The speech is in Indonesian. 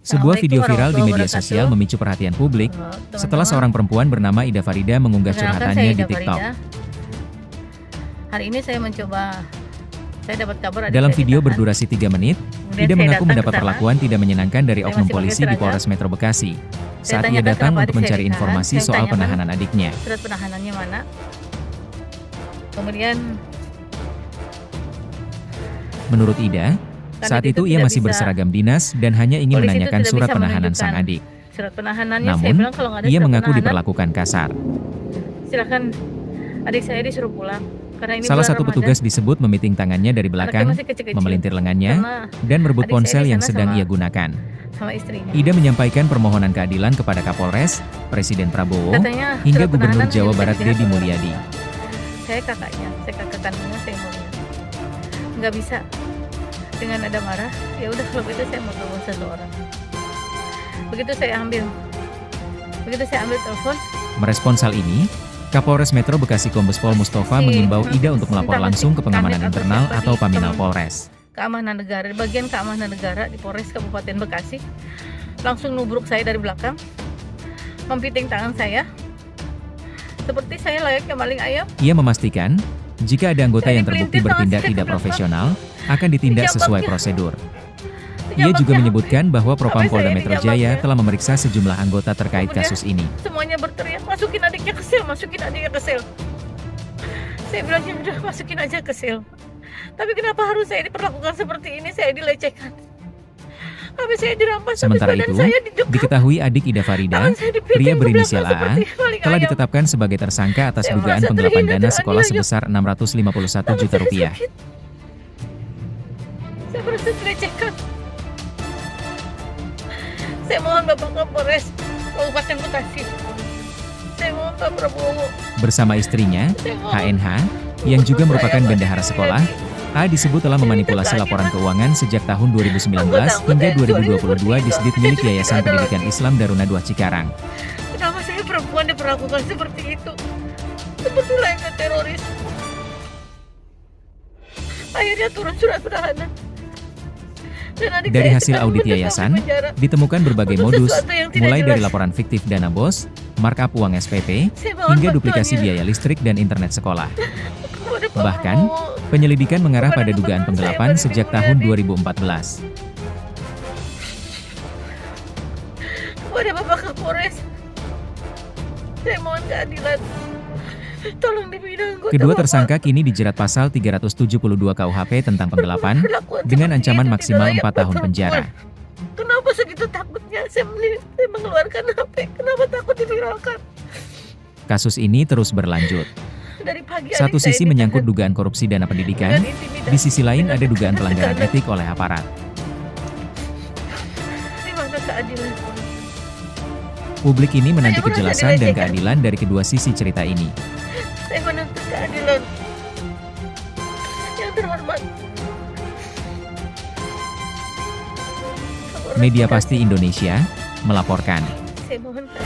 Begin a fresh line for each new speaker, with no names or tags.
Sebuah video
Assalamualaikum
viral di media
warahmatullahi
sosial
wabarakatuh.
memicu perhatian publik
Teman-teman.
setelah seorang perempuan bernama Ida Farida mengunggah
Perkenalkan,
curhatannya
saya
di
Ida
TikTok.
Farida. Hari ini saya dapat kabar adik
Dalam
saya
video
ditahan.
berdurasi 3 menit,
Kemudian
Ida
saya
mengaku
datang
mendapat
ke sana.
perlakuan tidak menyenangkan dari
Saya
oknum
masih pakai
polisi di
seragam.
Polres Metro Bekasi. Saat ia
tanyakan
datang
kenapa
untuk
adik saya
mencari
ditahan.
informasi
Saya
soal
tanyakan
penahanan adiknya.
Surat penahanannya mana? Kemudian
Menurut Ida, saat itu ia masih berseragam dinas dan hanya ingin
polisi itu
menanyakan
tidak
surat
bisa
penahanan sang
menunjukkan
adik.
surat penahanannya. Saya
Namun,
bilang kalau nggak ada
ia
surat
mengaku
penahanan,
diperlakukan kasar.
silakan adik saya disuruh pulang. Karena ini
Salah
bulan
satu
Ramadan.
petugas disebut memiting tangannya dari
Anaknya
belakang,
masih kecil-kecil.
memelintir lengannya,
Karena
dan merebut
adik saya
ponsel
di
yang
sana
sedang
sama-
ia gunakan.
sama istrinya.
Ida menyampaikan permohonan keadilan kepada Kapolres, Presiden Prabowo,
Katanya
hingga
surat
Gubernur
penahanan
Jawa
hanya
Barat
bisa dilihat
Deddy
oleh
Mulyadi.
saya kakaknya, saya kakak kandungnya, saya mau lihat. Nggak bisa dengan nada marah. Ya udah kalau gitu saya mau telepon seseorang. Begitu saya ambil telepon,
Merespons hal ini, Kapolres Metro Bekasi Kombes Pol Mustafa mengimbau Ida untuk melapor langsung ke pengamanan internal atau Paminal Polres.
keamanan negara, bagian keamanan negara di Polres Kabupaten Bekasi langsung nubruk saya dari belakang, mempiting tangan saya seperti saya layaknya maling ayam.
Ia memastikan, jika ada anggota
Saya
yang terbukti
dipelintir tangan
bertindak
saya
tidak
ke belakang.
profesional, akan ditindak sesuai
Dijambaknya.
prosedur. Ia juga menyebutkan bahwa Propam
Sampai
Polda
saya
Metro
dijambaknya.
Jaya telah memeriksa sejumlah anggota terkait
Kemudian,
kasus ini.
semuanya berteriak, masukin adiknya ke sel, masukin adiknya ke sel. Saya bilang, ya udah masukin aja ke sel. Tapi kenapa harus saya diperlakukan seperti ini? Saya dilecehkan. Habis saya dirampas,
Sementara
habis badan
itu,
saya didekap,
diketahui adik Ida Farida,
tangan saya dipiting
pria
ke
berinisial
belakang
AA,
seperti maling
telah
ayam.
ditetapkan sebagai tersangka atas
Saya
dugaan
merasa
penggelapan
terhina,
dana sekolah
teraniaya.
sebesar 651
Tangan
juta
saya
rupiah.
sakit. Saya merasa dilecehkan. Saya mohon Bapak Kapolres Kabupaten Bekasi. Saya mohon Pak Prabowo.
Bersama istrinya,
Saya mohon.
HNH, yang juga merupakan
Saya
bendahara
Pak
sekolah, A disebut telah memanipulasi laporan keuangan sejak tahun 2019 hingga 2022 di Disdit milik Yayasan Pendidikan Islam Daruna II Cikarang.
Kenapa saya perempuan diperlakukan seperti itu? Seperti layaknya teroris. Akhirnya turun surat penahanan. Dan adik
Dari
saya
hasil
sedang
audit
mendekam di
yayasan,
penjara.
ditemukan berbagai
Untuk
modus,
sesuatu yang tidak
mulai dari
jelas.
laporan fiktif dana bos, markup uang SPP,
Saya mohon
hingga duplikasi
bantuannya
biaya listrik dan internet sekolah.
kepada Pak
Bahkan,
Prabowo.
penyelidikan mengarah
Kepada
pada dugaan
teman-teman saya,
penggelapan
Pak
sejak
Deddy
tahun
Mulyadi.
2014.
Kepada Bapak Kapolres, saya mohon keadilan. Tolong dibina anggota
Kedua
Bapak.
tersangka kini dijerat pasal 372 KUHP tentang penggelapan
Perlakuan
dengan
seperti
ancaman
itu
maksimal
tidak
4
layak
tahun
perempuan.
penjara.
Kenapa segitu takutnya saya mengeluarkan HP? Kenapa takut diviralkan?
Kasus ini terus berlanjut.
Dari pagi
Satu
adik saya
sisi menyangkut
ditahan
dugaan korupsi dana pendidikan,
dengan intimidasi.
di sisi lain ada dugaan
Dengan
pelanggaran
tekanan.
etik oleh aparat.
Di mana keadilan?
Publik ini menanti
Saya merasa
kejelasan dan
dilecehkan.
keadilan dari kedua sisi cerita ini.
Saya menuntut keadilan. Yang terhormat.
Media Pasti Indonesia melaporkan.
Saya mohon keadilan.